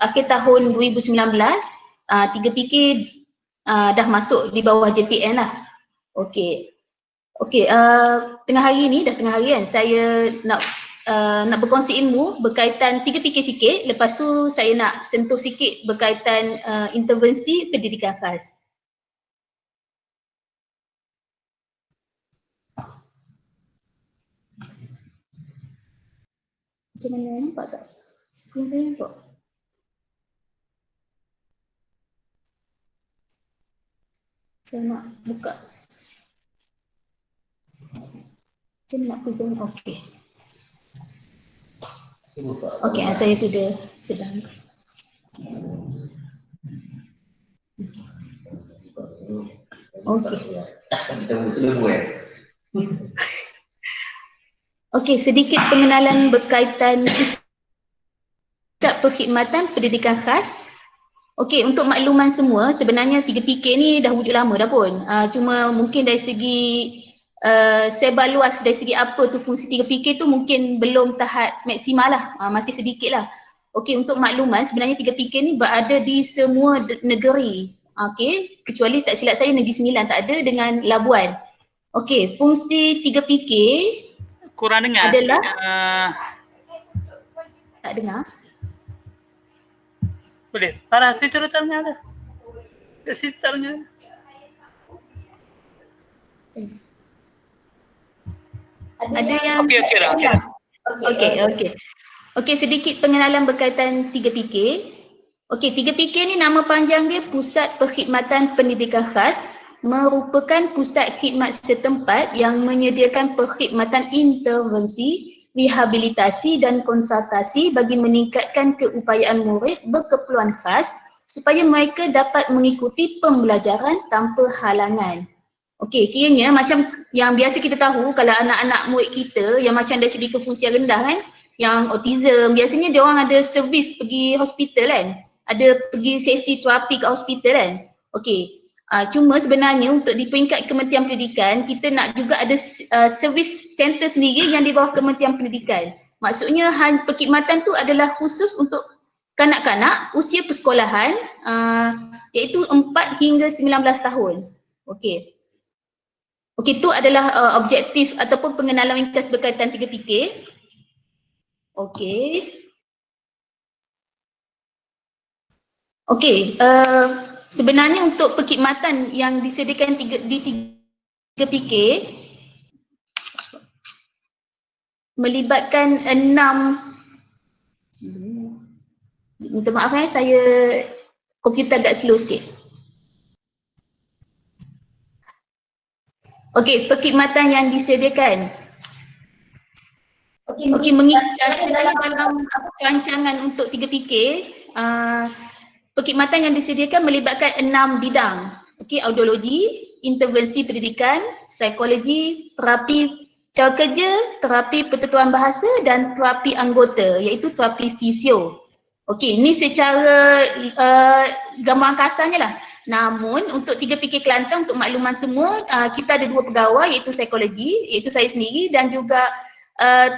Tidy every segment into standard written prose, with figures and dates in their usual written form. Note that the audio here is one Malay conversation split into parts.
akhir tahun 2019, 3PK dah masuk di bawah JPN lah. Okey. Okey, tengah hari ni, dah tengah hari kan, saya nak berkongsi ilmu berkaitan 3PK sikit, lepas tu saya nak sentuh sikit berkaitan intervensi pendidikan khas. Macam mana nampak tak? Skrin saya nampak? Saya nak buka. Macam mana nak present? Okey. Okey, saya sedang. Okey. Okey, sedikit pengenalan berkaitan Pusat Perkhidmatan Pendidikan Khas. Okey, untuk makluman semua, sebenarnya 3PK ni dah wujud lama dah pun. Cuma mungkin dari segi sebar luas, dari segi apa tu fungsi 3PK tu mungkin belum tahap maksimal lah, masih sedikit lah. Okey, untuk makluman sebenarnya 3PK ni berada di semua negeri. Okey, kecuali tak silap saya Negeri Sembilan tak ada dengan Labuan. Okey, fungsi 3PK kurang dengar adalah tak dengar. Boleh, Farah situ tak dengar dah. Kat situ tak dengar. Ada yang Okey, sedikit pengenalan berkaitan 3PK. Okey, 3PK ni nama panjang dia Pusat Perkhidmatan Pendidikan Khas, merupakan pusat khidmat setempat yang menyediakan perkhidmatan intervensi, rehabilitasi dan konsultasi bagi meningkatkan keupayaan murid berkeperluan khas supaya mereka dapat mengikuti pembelajaran tanpa halangan. Okey, kiranya macam yang biasa kita tahu kalau anak-anak murid kita yang macam dari segi kefungsian rendah kan, yang autism, biasanya dia orang ada servis pergi hospital kan, ada pergi sesi terapi kat hospital kan. Okey, cuma sebenarnya untuk di peringkat Kementerian Pendidikan, kita nak juga ada servis center sendiri yang di bawah Kementerian Pendidikan. Maksudnya perkhidmatan tu adalah khusus untuk kanak-kanak usia persekolahan, iaitu 4 hingga 19 tahun. Okey. Okey, itu adalah objektif ataupun pengenalan ringkas berkaitan 3PK. Okey. Okey, sebenarnya untuk perkhidmatan yang disediakan di 3PK melibatkan 6. Minta maaf saya komputer agak slow sikit. Okey, perkhidmatan yang disediakan. Okey, sebenarnya dalam rancangan untuk 3PK, perkhidmatan yang disediakan melibatkan 6 bidang. Okey, audiologi, intervensi pendidikan, psikologi, terapi cara kerja, terapi pertuturan bahasa dan terapi anggota, iaitu terapi fisio. Okey, ini secara gambaran kasarnya lah. Namun untuk 3PK Kelantan, untuk makluman semua, kita ada 2 pegawai iaitu psikologi, iaitu saya sendiri dan juga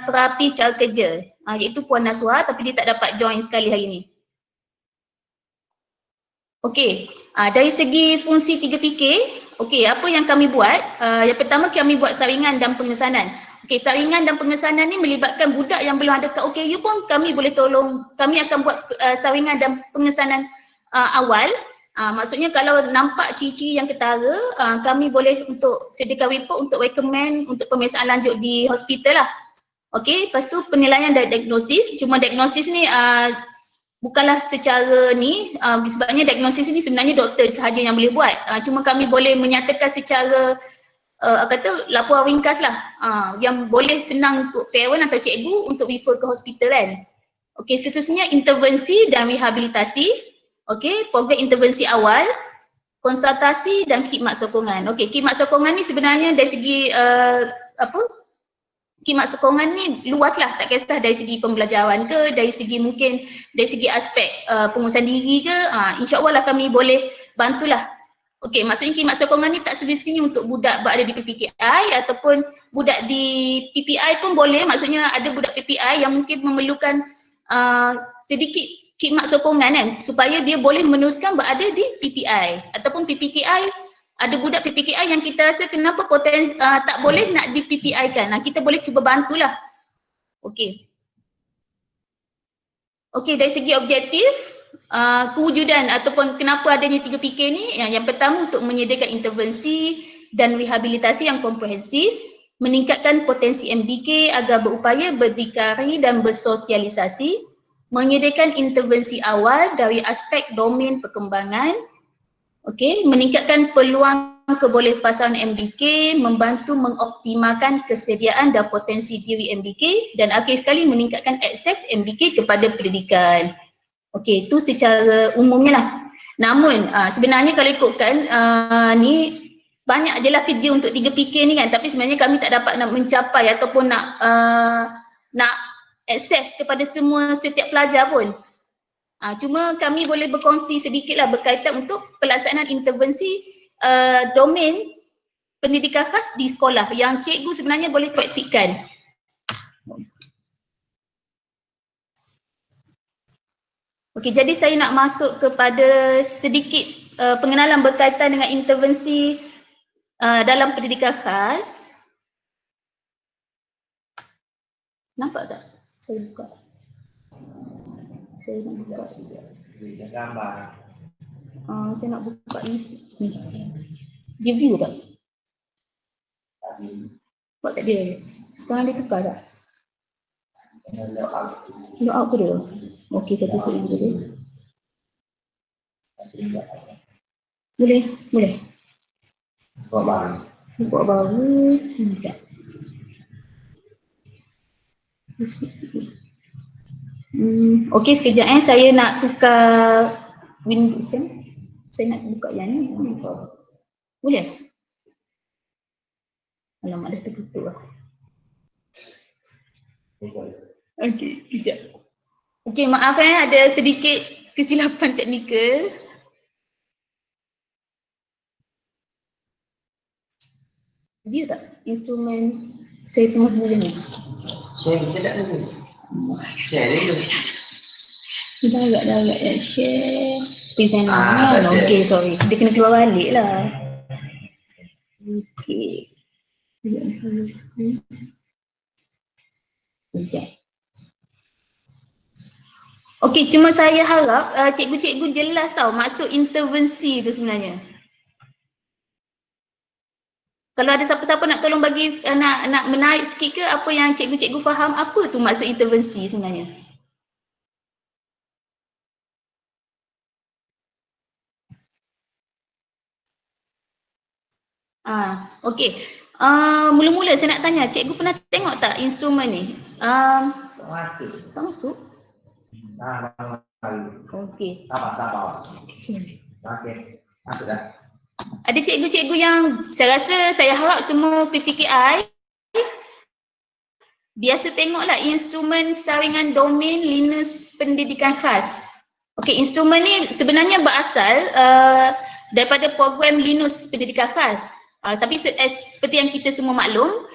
terapi cara kerja, iaitu Puan Naswa, tapi dia tak dapat join sekali hari ini. Okey, dari segi fungsi 3PK, okey, apa yang kami buat? Yang pertama kami buat saringan dan pengesanan. Okey, saringan dan pengesanan ni melibatkan budak yang belum ada kat OKU pun kami boleh tolong, kami akan buat saringan dan pengesanan awal. Maksudnya kalau nampak ciri-ciri yang ketara, kami boleh untuk sediakan report untuk recommend untuk pemeriksaan lanjut di hospital lah. Okey, lepas tu penilaian dan diagnosis. Cuma diagnosis ni bukanlah secara ni, sebabnya diagnosis ni sebenarnya doktor sahaja yang boleh buat. Cuma kami boleh menyatakan secara kata laporan ringkas lah, yang boleh senang untuk parent atau cikgu untuk refer ke hospital kan. Okey, seterusnya intervensi dan rehabilitasi. Okey, program intervensi awal, konsultasi dan khidmat sokongan. Okey, khidmat sokongan ni sebenarnya dari segi khidmat sokongan ni luas lah, tak kisah dari segi pembelajaran ke, dari segi mungkin dari segi aspek pengurusan diri ke, insya-Allah lah kami boleh bantulah. Okey, maksudnya khidmat sokongan ni tak semestinya untuk budak berada di PPKI ataupun budak di PPI pun boleh, maksudnya ada budak PPI yang mungkin memerlukan sedikit khidmat sokongan kan, supaya dia boleh meneruskan berada di PPI ataupun PPKI. Ada budak PPKI yang kita rasa kenapa tak boleh nak di PPI kan. Kita boleh cuba bantulah. Okey. Okey, dari segi objektif, kewujudan ataupun kenapa adanya 3PK ni, yang pertama untuk menyediakan intervensi dan rehabilitasi yang komprehensif, meningkatkan potensi MBK agar berupaya berdikari dan bersosialisasi, menyediakan intervensi awal dari aspek domain perkembangan, okey, meningkatkan peluang kebolehpasaran MBK, membantu mengoptimalkan kesediaan dan potensi diri MBK, dan akhir sekali meningkatkan akses MBK kepada pendidikan. Okey, itu secara umumnya lah. Namun sebenarnya kalau ikutkan ni banyak je lah kerja untuk 3PK ni kan, tapi sebenarnya kami tak dapat nak mencapai ataupun nak akses kepada setiap pelajar pun. Cuma kami boleh berkongsi sedikit lah berkaitan untuk pelaksanaan intervensi domain pendidikan khas di sekolah yang cikgu sebenarnya boleh praktikkan. Okey, jadi saya nak masuk kepada sedikit pengenalan berkaitan dengan intervensi dalam pendidikan khas. Nampak tak? Saya buka. Saya nak buka. Saya nak buka ni. Dia view tak? Buat tak dia? Sekarang dia tukar tak? Lock out tu dia? Okey, saya tutup yang dulu. Boleh? Boleh? Buat baru. Tak. Okey, sekejap saya nak tukar Windows kan. Saya nak buka yang ni. Boleh? Alamak, dah tertutup lah. Okey, sekejap. Okey, maaf ada sedikit kesilapan teknikal. Dia tak? Instrumen saya tengah dulu ni. Share kita tak dulu. Share dulu. Dah agak share. Present lah. Okey, sorry. Dia kena keluar balik lah. Okey. Sekejap. Okey, cuma saya harap cikgu-cikgu jelas tau maksud intervensi tu sebenarnya. Kalau ada siapa-siapa nak tolong bagi, nak menaik sikit ke apa yang cikgu-cikgu faham apa tu maksud intervensi sebenarnya. Okey. Mula-mula saya nak tanya, cikgu pernah tengok tak instrumen ni? Tak masuk. Tak masuk? Okey. Sabar. Sini. Okey. Masuk dah. Ada cikgu-cikgu yang saya rasa, saya harap semua PPKI biasa tengoklah instrumen saringan domain Linus pendidikan khas. Okey, instrumen ni sebenarnya berasal daripada program Linus pendidikan khas. Tapi seperti yang kita semua maklum,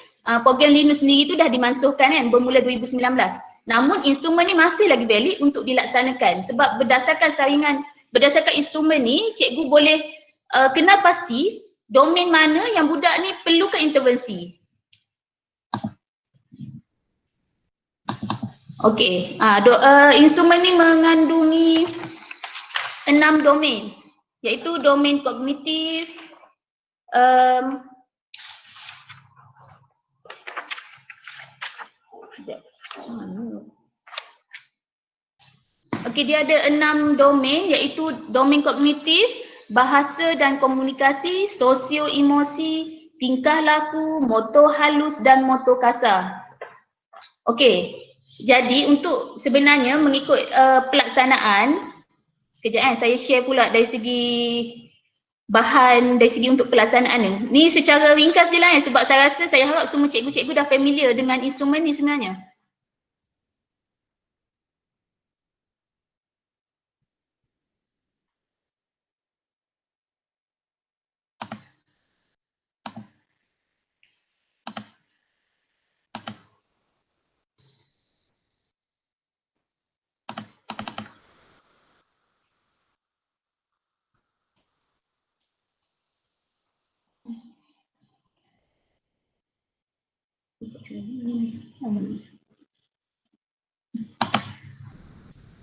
program Linus sendiri tu dah dimansuhkan kan bermula 2019. Namun instrumen ni masih lagi valid untuk dilaksanakan sebab berdasarkan instrumen ni cikgu boleh kenal pasti domain mana yang budak ni perlukan intervensi. Okey, instrumen ni mengandungi 6 domain, iaitu domain kognitif, okey, dia ada 6 domain, iaitu domain kognitif, bahasa dan komunikasi, sosio-emosi, tingkah laku, motor halus dan motor kasar. Okey, jadi untuk sebenarnya mengikut pelaksanaan, sekejap saya share pula dari segi bahan, dari segi untuk pelaksanaan ni. Ni secara ringkas je lah sebab saya rasa, saya harap semua cikgu-cikgu dah familiar dengan instrumen ni sebenarnya.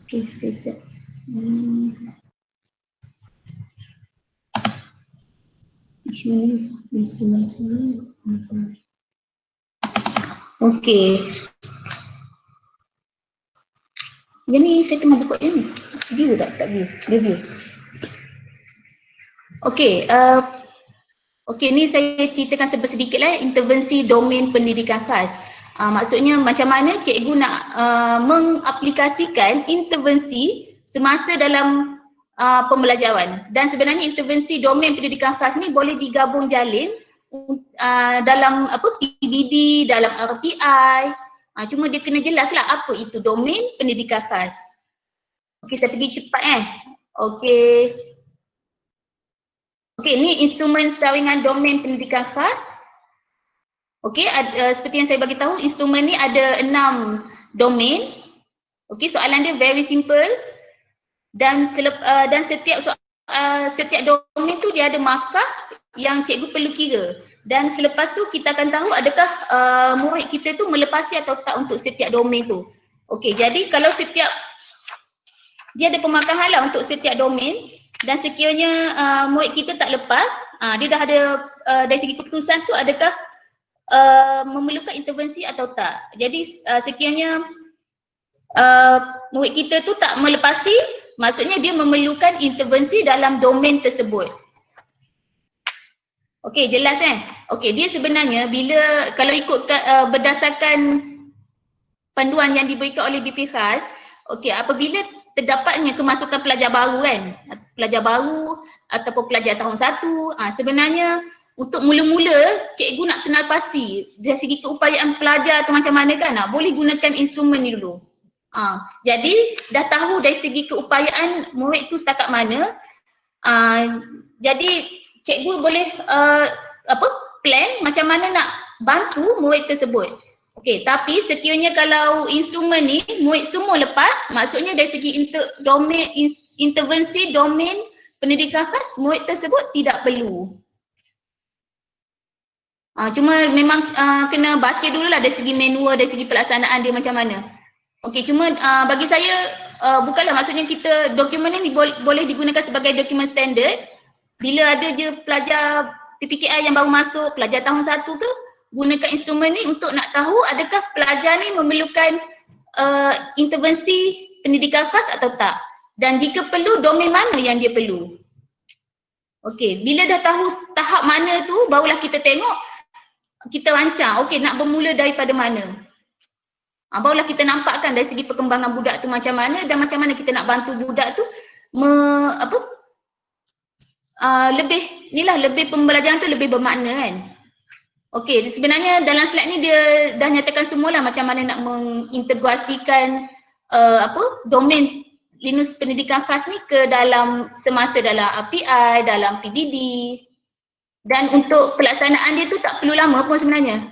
Okay, sekejap. Okay. Yang ni saya tengah buka yang ni. View tak? Tak view. Dia view. Okay. Okay, ni saya ceritakan sedikit lah intervensi domain pendidikan khas. Maksudnya macam mana cikgu nak mengaplikasikan intervensi semasa dalam pembelajaran. Dan sebenarnya intervensi domain pendidikan khas ni boleh digabung jalin dalam PBD, dalam RPI. Cuma dia kena jelas lah apa itu domain pendidikan khas. Okey, saya pergi cepat Okey. Okey, ni instrumen saringan domain pendidikan khas. Okey, seperti yang saya bagi tahu, instrumen ni ada 6 domain. Okey, soalan dia very simple. Dan setiap domain tu dia ada markah yang cikgu perlu kira. Dan selepas tu kita akan tahu adakah murid kita tu melepasi atau tak untuk setiap domain tu. Okey, jadi kalau setiap dia ada pemarkahan lah untuk setiap domain dan sekiranya murid kita tak lepas, dia dah ada dari segi keputusan tu adakah memerlukan intervensi atau tak. Jadi sekiranya murid kita tu tak melepasi, maksudnya dia memerlukan intervensi dalam domain tersebut. Okey, jelas Okey, dia sebenarnya bila kalau ikut berdasarkan panduan yang diberikan oleh BP Khas, okey, apabila terdapatnya kemasukan pelajar baru pelajar baru ataupun pelajar tahun 1, sebenarnya untuk mula-mula cikgu nak kenal pasti dari segi keupayaan pelajar atau macam mana boleh gunakan instrumen ni dulu. Jadi dah tahu dari segi keupayaan murid tu setakat mana, jadi cikgu boleh plan macam mana nak bantu murid tersebut. Okey, tapi sekiranya kalau instrumen ni murid semua lepas, maksudnya dari segi intervensi domain pendidikan khas, murid tersebut tidak perlu. Cuma memang kena baca dululah dari segi manual, dari segi pelaksanaan dia macam mana. Okey, cuma bagi saya bukanlah maksudnya kita dokumen ni boleh digunakan sebagai dokumen standard. Bila ada je pelajar PPKI yang baru masuk, pelajar tahun 1 ke, gunakan instrumen ni untuk nak tahu adakah pelajar ni memerlukan intervensi pendidikan khas atau tak. Dan jika perlu, domain mana yang dia perlu. Okey, bila dah tahu tahap mana tu, barulah kita tengok, kita rancang, okey nak bermula daripada mana. Barulah kita nampakkan dari segi perkembangan budak tu macam mana dan macam mana kita nak bantu budak tu lebih pembelajaran tu lebih bermakna Okey, sebenarnya dalam slide ni dia dah nyatakan semualah macam mana nak mengintegrasikan domain Linux pendidikan khas ni ke dalam semasa dalam API, dalam PBD. Dan untuk pelaksanaan dia tu tak perlu lama pun sebenarnya.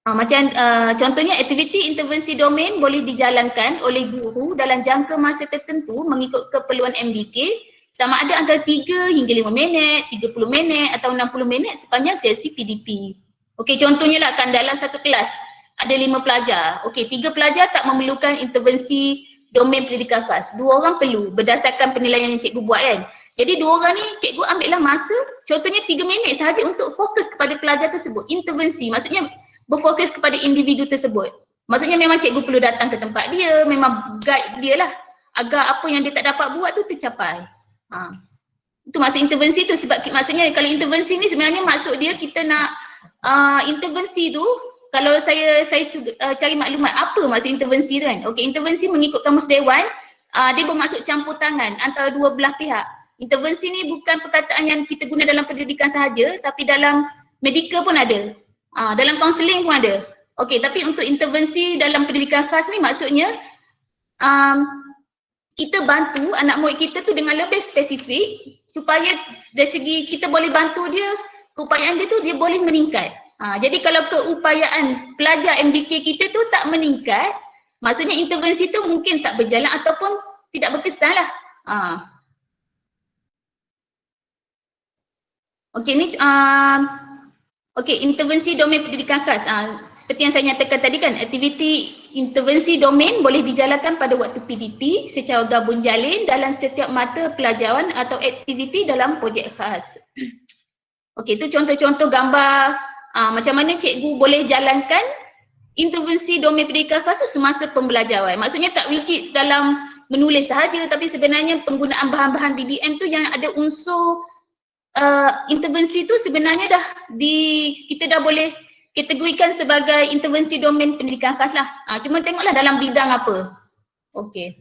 Macam contohnya aktiviti intervensi domain boleh dijalankan oleh guru dalam jangka masa tertentu mengikut keperluan MBK sama ada antara 3 hingga 5 minit, 30 minit atau 60 minit sepanjang sesi PDP. Okey, contohnya lah dalam satu kelas ada 5 pelajar. Okey, 3 pelajar tak memerlukan intervensi domain pendidikan khas. 2 orang perlu berdasarkan penilaian yang cikgu buat Jadi 2 orang ni cikgu ambil lah masa contohnya 3 minit sahaja untuk fokus kepada pelajar tersebut. Intervensi maksudnya berfokus kepada individu tersebut. Maksudnya memang cikgu perlu datang ke tempat dia, memang guide dia lah agar apa yang dia tak dapat buat tu tercapai. Itu maksud intervensi tu sebab maksudnya kalau intervensi ni sebenarnya maksud dia kita nak intervensi tu kalau saya cuba cari maklumat apa maksud intervensi tu Okey, intervensi mengikut Kamus Dewan dia bermaksud campur tangan antara dua belah pihak. Intervensi ni bukan perkataan yang kita guna dalam pendidikan sahaja tapi dalam medical pun ada. Dalam kaunseling pun ada. Okey, tapi untuk intervensi dalam pendidikan khas ni maksudnya kita bantu anak murid kita tu dengan lebih spesifik supaya dari segi kita boleh bantu dia, keupayaan dia tu dia boleh meningkat. Jadi kalau keupayaan pelajar MBK kita tu tak meningkat, maksudnya intervensi tu mungkin tak berjalan ataupun tidak berkesan lah. Okey, ni Okey, intervensi domain pendidikan khas. Seperti yang saya nyatakan tadi kan, aktiviti intervensi domain boleh dijalankan pada waktu PDP secara gabung jalin dalam setiap mata pelajaran atau aktiviti dalam projek khas. Okey, itu contoh-contoh gambar macam mana cikgu boleh jalankan intervensi domain pendidikan khas semasa pembelajaran. Maksudnya tak rigid dalam menulis sahaja, tapi sebenarnya penggunaan bahan-bahan BDM tu yang ada unsur intervensi tu sebenarnya kita dah boleh kategorikan sebagai intervensi domain pendidikan khas lah. Cuma tengoklah dalam bidang apa. Okey.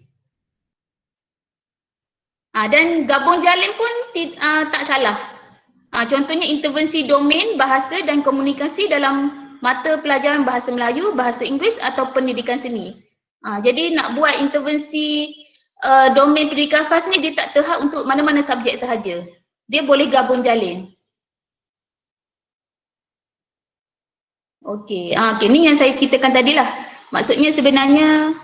Dan gabung jalin pun tak salah. Contohnya intervensi domain bahasa dan komunikasi dalam mata pelajaran bahasa Melayu, bahasa Inggeris atau pendidikan seni. Jadi nak buat intervensi domain pendidikan khas ni dia tak terhad untuk mana-mana subjek sahaja. Dia boleh gabung jalin. Okey, ni yang saya ceritakan tadi lah. Maksudnya sebenarnya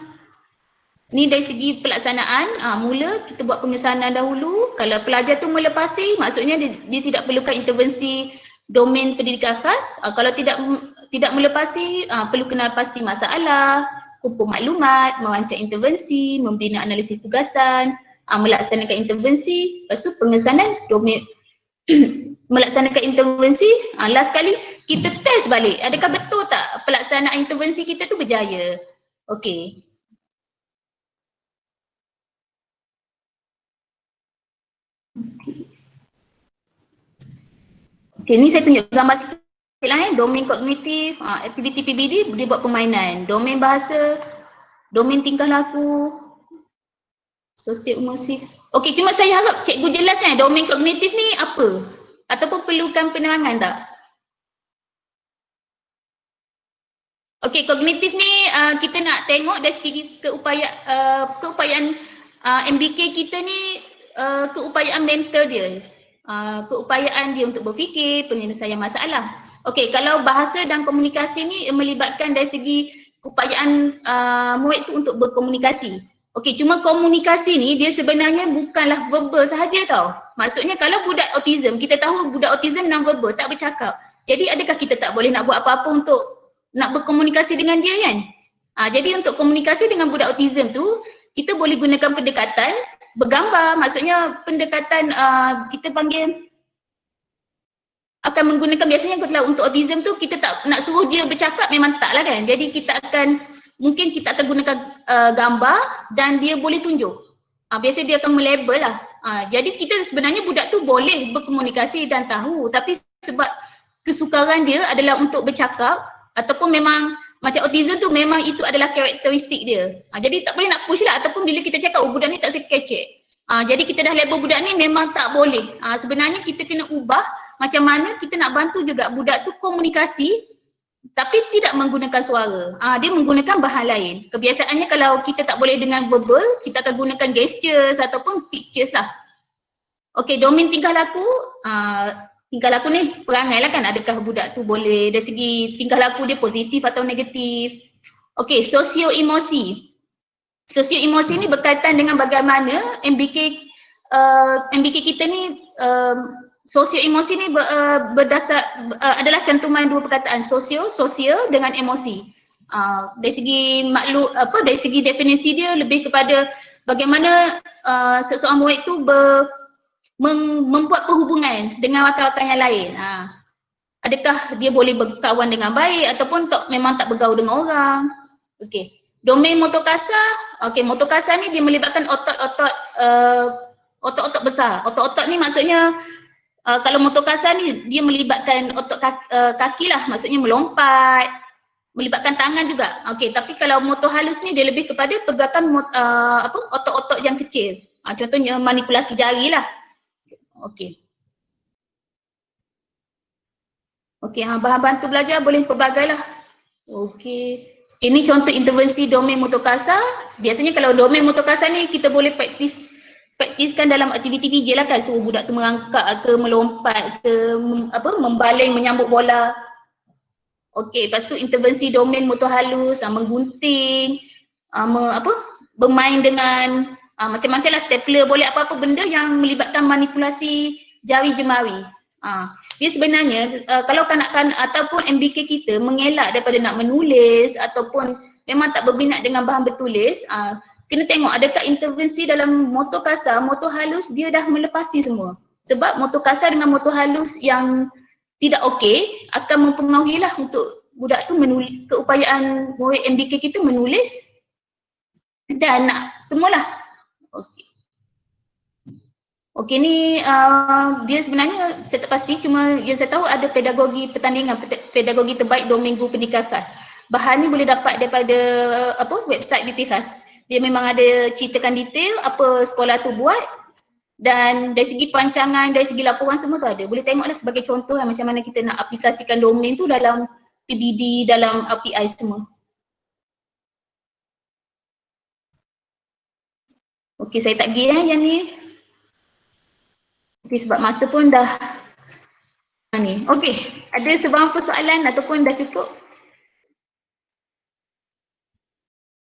ni dari segi pelaksanaan, mula kita buat pengesanan dahulu. Kalau pelajar tu melepasi, maksudnya dia tidak perlukan intervensi domain pendidikan khas. Kalau tidak melepasi, perlu kenal pasti masalah, kumpul maklumat, merancang intervensi, membina analisis tugasan, melaksanakan intervensi, lepas tu pengesanan domain melaksanakan intervensi. Last kali kita test balik adakah betul tak pelaksanaan intervensi kita tu berjaya. Okey. Okey, ni saya tunjuk gambar sikit lah. Domain kognitif, aktiviti PBD dia buat permainan. Domain bahasa, domain tingkah laku, sosial emosi. Okey, cuma saya harap cikgu jelas domain kognitif ni apa? Ataupun perlukan penerangan tak? Okey, kognitif ni kita nak tengok dari segi keupayaan MBK kita ni, keupayaan mental dia. Keupayaan dia untuk berfikir, penyelesaian masalah. Okey, kalau bahasa dan komunikasi ni melibatkan dari segi keupayaan murid tu untuk berkomunikasi. Okey, cuma komunikasi ni dia sebenarnya bukanlah verbal sahaja tau. Maksudnya kalau budak autism, kita tahu budak autism non-verbal, tak bercakap. Jadi adakah kita tak boleh nak buat apa-apa untuk nak berkomunikasi dengan dia kan? Jadi untuk komunikasi dengan budak autism tu, kita boleh gunakan pendekatan bergambar. Maksudnya pendekatan kita panggil akan menggunakan, biasanya kalau untuk autism tu kita tak nak suruh dia bercakap, memang tak lah kan. Jadi kita akan gunakan gambar dan dia boleh tunjuk. Biasanya dia akan melabel lah. Jadi kita sebenarnya budak tu boleh berkomunikasi dan tahu, tapi sebab kesukaran dia adalah untuk bercakap ataupun memang macam autism tu memang itu adalah karakteristik dia. Jadi tak boleh nak push lah, ataupun bila kita cakap budak ni tak sekecek. Jadi kita dah label budak ni memang tak boleh. Sebenarnya kita kena ubah macam mana kita nak bantu juga budak tu komunikasi tapi tidak menggunakan suara. Dia menggunakan bahan lain. Kebiasaannya kalau kita tak boleh dengan verbal, kita akan gunakan gestures ataupun pictures lah. Okey, domain tingkah laku. Tingkah laku ni perangai lah kan, adakah budak tu boleh dari segi tingkah laku dia positif atau negatif. Okey, sosio emosi. Sosio emosi ni berkaitan dengan bagaimana MBK kita ni, sosio emosi ni adalah cantuman dua perkataan, sosial dengan emosi. Dari segi dari segi definisi dia lebih kepada bagaimana seseorang murid tu membuat perhubungan dengan rakan-rakan yang lain. Adakah dia boleh berkawan dengan baik ataupun memang tak bergaul dengan orang. Okey. Domain motor kasar. Okey, motor kasar ni dia melibatkan otot-otot besar. Otot-otot ni maksudnya kalau motor kasar ni dia melibatkan otot kaki lah, maksudnya melompat, melibatkan tangan juga. Okey, tapi kalau motor halus ni dia lebih kepada pergerakan otot-otot yang kecil. Contohnya manipulasi jari lah. Okey. Okey, bahan bantu belajar boleh pelbagai lah. Okey. Ini contoh intervensi domain motor kasar. Biasanya kalau domain motor kasar ni kita boleh praktiskan dalam aktiviti PJ lah kan. Suruh budak tu merangkak ke, melompat ke, membaling, menyambut bola. Okey, lepas tu intervensi domain motor halus, menggunting, bermain dengan macam-macam lah, stapler, boleh apa-apa benda yang melibatkan manipulasi jari jemari. dia sebenarnya kalau kanak-kanak ataupun MBK kita mengelak daripada nak menulis ataupun memang tak berminat dengan bahan bertulis, kena tengok adakah intervensi dalam motor kasar, motor halus dia dah melepasi semua. Sebab motor kasar dengan motor halus yang tidak okey akan mempengaruhilah untuk budak tu menulis, keupayaan murid MBK kita menulis dan nak semualah. Okey. Okey ni dia sebenarnya saya tak pasti, cuma yang saya tahu ada pedagogi pertandingan, pedagogi terbaik 2 minggu pendidikan khas. Bahan ni boleh dapat daripada website BP Khas. Dia memang ada ceritakan detail apa sekolah tu buat dan dari segi perancangan, dari segi laporan semua tu ada. Boleh tengoklah sebagai contoh lah macam mana kita nak aplikasikan domain tu dalam PBD, dalam RPI semua. Okey, saya tak pergi yang ni. Okey, sebab masa pun dah ni. Okey, ada sebarang persoalan ataupun dah cukup?